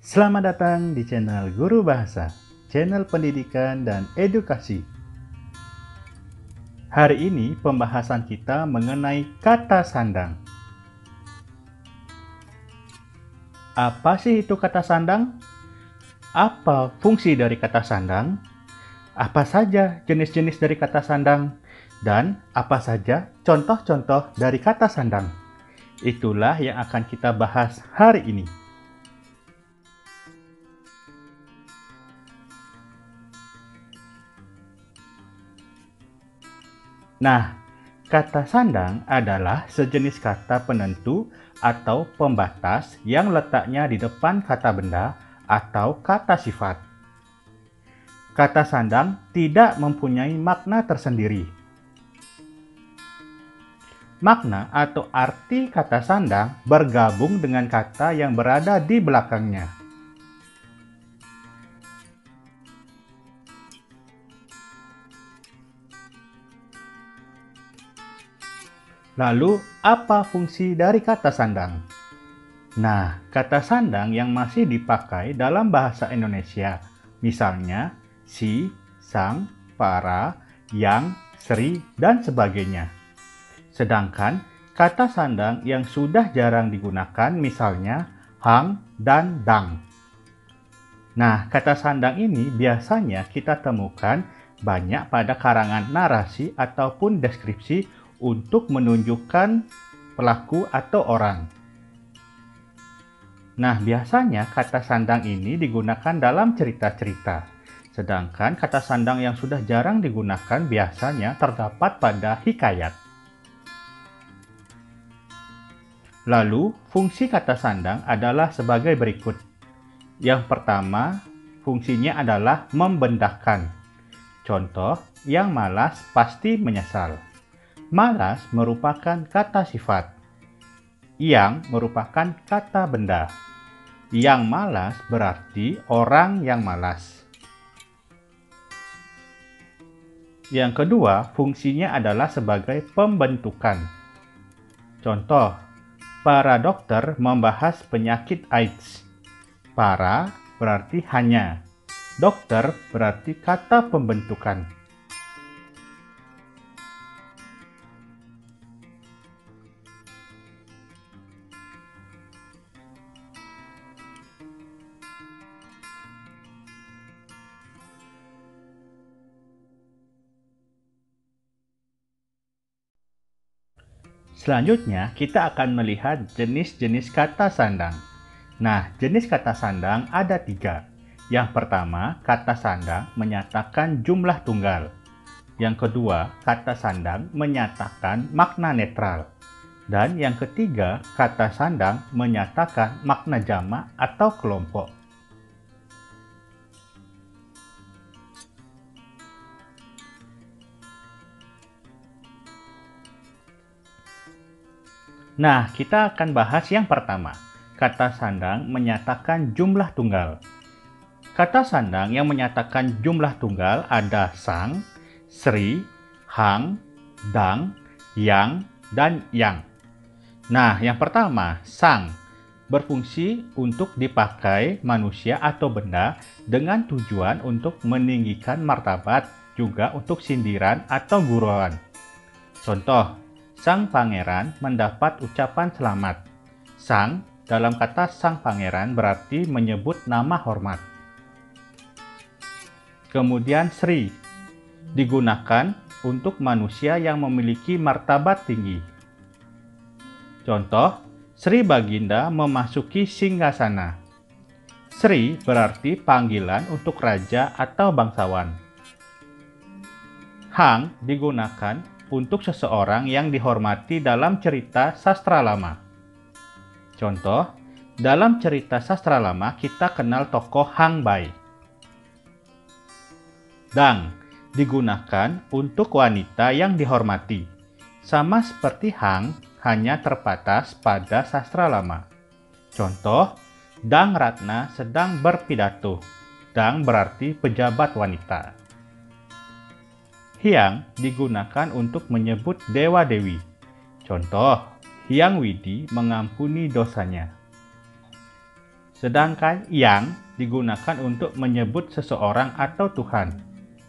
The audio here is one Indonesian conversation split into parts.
Selamat datang di channel Guru Bahasa, channel pendidikan dan edukasi. Hari ini pembahasan kita mengenai kata sandang. Apa sih itu kata sandang? Apa fungsi dari kata sandang? Apa saja jenis-jenis dari kata sandang? Dan apa saja contoh-contoh dari kata sandang? Itulah yang akan kita bahas hari ini. Nah, kata sandang adalah sejenis kata penentu atau pembatas yang letaknya di depan kata benda atau kata sifat. Kata sandang tidak mempunyai makna tersendiri. Makna atau arti kata sandang bergabung dengan kata yang berada di belakangnya. Lalu, apa fungsi dari kata sandang? Nah, kata sandang yang masih dipakai dalam bahasa Indonesia, misalnya si, sang, para, yang, seri, dan sebagainya. Sedangkan kata sandang yang sudah jarang digunakan misalnya hang dan dang. Nah, kata sandang ini biasanya kita temukan banyak pada karangan narasi ataupun deskripsi untuk menunjukkan pelaku atau orang. Nah, biasanya kata sandang ini digunakan dalam cerita-cerita. Sedangkan kata sandang yang sudah jarang digunakan biasanya terdapat pada hikayat. Lalu, fungsi kata sandang adalah sebagai berikut. Yang pertama, fungsinya adalah membendahkan. Contoh, yang malas pasti menyesal. Malas merupakan kata sifat. Yang merupakan kata benda. Yang malas berarti orang yang malas. Yang kedua, fungsinya adalah sebagai pembentukan. Contoh, para dokter membahas penyakit AIDS. Para berarti hanya. Dokter berarti kata pembentukan. Selanjutnya, kita akan melihat jenis-jenis kata sandang. Nah, jenis kata sandang ada 3. Yang pertama, kata sandang menyatakan jumlah tunggal. Yang kedua, kata sandang menyatakan makna netral. Dan yang ketiga, kata sandang menyatakan makna jamak atau kelompok. Nah, kita akan bahas yang pertama. Kata sandang menyatakan jumlah tunggal. Kata sandang yang menyatakan jumlah tunggal ada sang, sri, hang, dang, yang, dan yang. Nah, yang pertama, sang, berfungsi untuk dipakai manusia atau benda dengan tujuan untuk meninggikan martabat, juga untuk sindiran atau gurauan. Contoh, sang pangeran mendapat ucapan selamat. Sang dalam kata sang pangeran berarti menyebut nama hormat. Kemudian sri digunakan untuk manusia yang memiliki martabat tinggi. Contoh, Sri Baginda memasuki singgasana. Sri berarti panggilan untuk raja atau bangsawan. Hang digunakan untuk seseorang yang dihormati dalam cerita sastra lama. Contoh, dalam cerita sastra lama kita kenal tokoh Hang Bai. Dang digunakan untuk wanita yang dihormati. Sama seperti hang, hanya terbatas pada sastra lama. Contoh, Dang Ratna sedang berpidato. Dang berarti pejabat wanita. Hyang digunakan untuk menyebut dewa-dewi. Contoh, Hyang Widi mengampuni dosanya. sedangkan yang digunakan untuk menyebut seseorang atau Tuhan.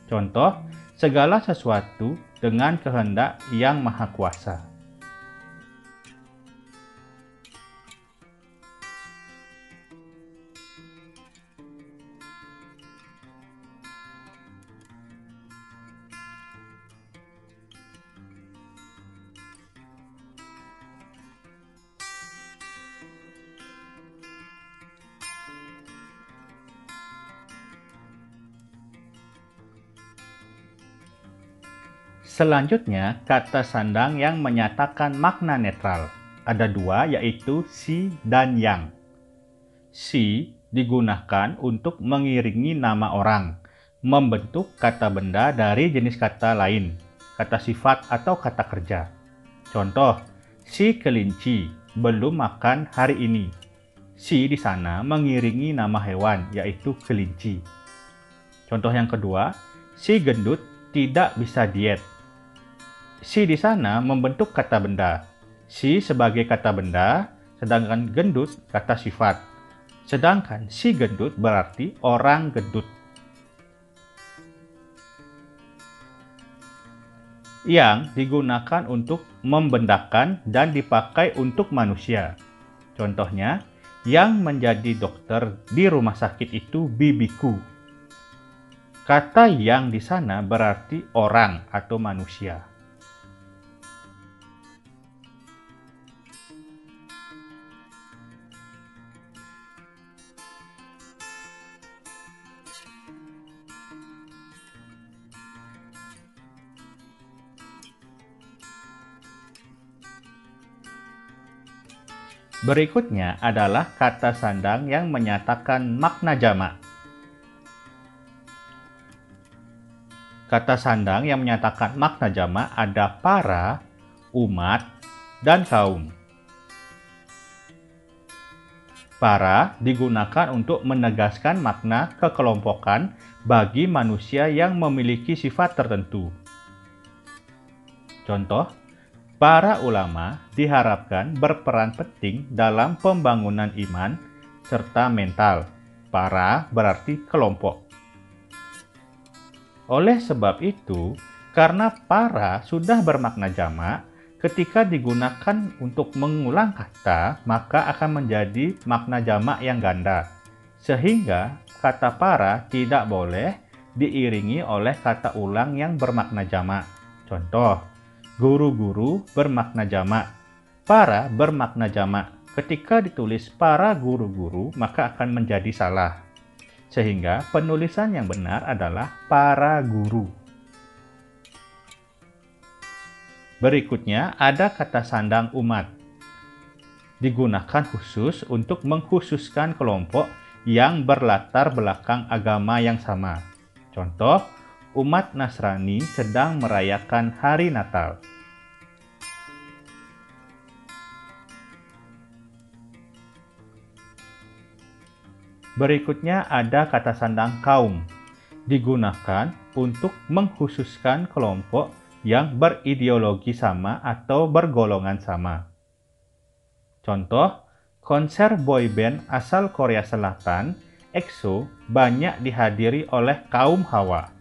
Contoh, segala sesuatu dengan kehendak yang maha kuasa. Selanjutnya, kata sandang yang menyatakan makna netral. Ada dua, yaitu si dan yang. Si digunakan untuk mengiringi nama orang, membentuk kata benda dari jenis kata lain, kata sifat atau kata kerja. Contoh, si kelinci belum makan hari ini. Si di sana mengiringi nama hewan, yaitu kelinci. Contoh yang kedua, si gendut tidak bisa diet. Si di sana membentuk kata benda. Si sebagai kata benda, sedangkan gendut kata sifat. Sedangkan si gendut berarti orang gendut. Yang digunakan untuk membendakan dan dipakai untuk manusia. Contohnya, yang menjadi dokter di rumah sakit itu bibiku. Kata yang di sana berarti orang atau manusia. Berikutnya adalah kata sandang yang menyatakan makna jamak. Kata sandang yang menyatakan makna jamak ada para, umat, dan kaum. Para digunakan untuk menegaskan makna kekelompokan bagi manusia yang memiliki sifat tertentu. Contoh, para ulama diharapkan berperan penting dalam pembangunan iman serta mental. Para berarti kelompok. Oleh sebab itu, karena para sudah bermakna jamak, ketika digunakan untuk mengulang kata, maka akan menjadi makna jamak yang ganda. Sehingga kata para tidak boleh diiringi oleh kata ulang yang bermakna jamak. Contoh, guru-guru bermakna jamak, para bermakna jamak. Ketika ditulis para guru-guru, maka akan menjadi salah. Sehingga penulisan yang benar adalah para guru. Berikutnya ada kata sandang umat. Digunakan khusus untuk mengkhususkan kelompok yang berlatar belakang agama yang sama. Contoh, umat Nasrani sedang merayakan hari Natal. Berikutnya ada kata sandang kaum. Digunakan untuk mengkhususkan kelompok yang berideologi sama atau bergolongan sama. Contoh, konser boyband asal Korea Selatan, EXO, banyak dihadiri oleh kaum Hawa.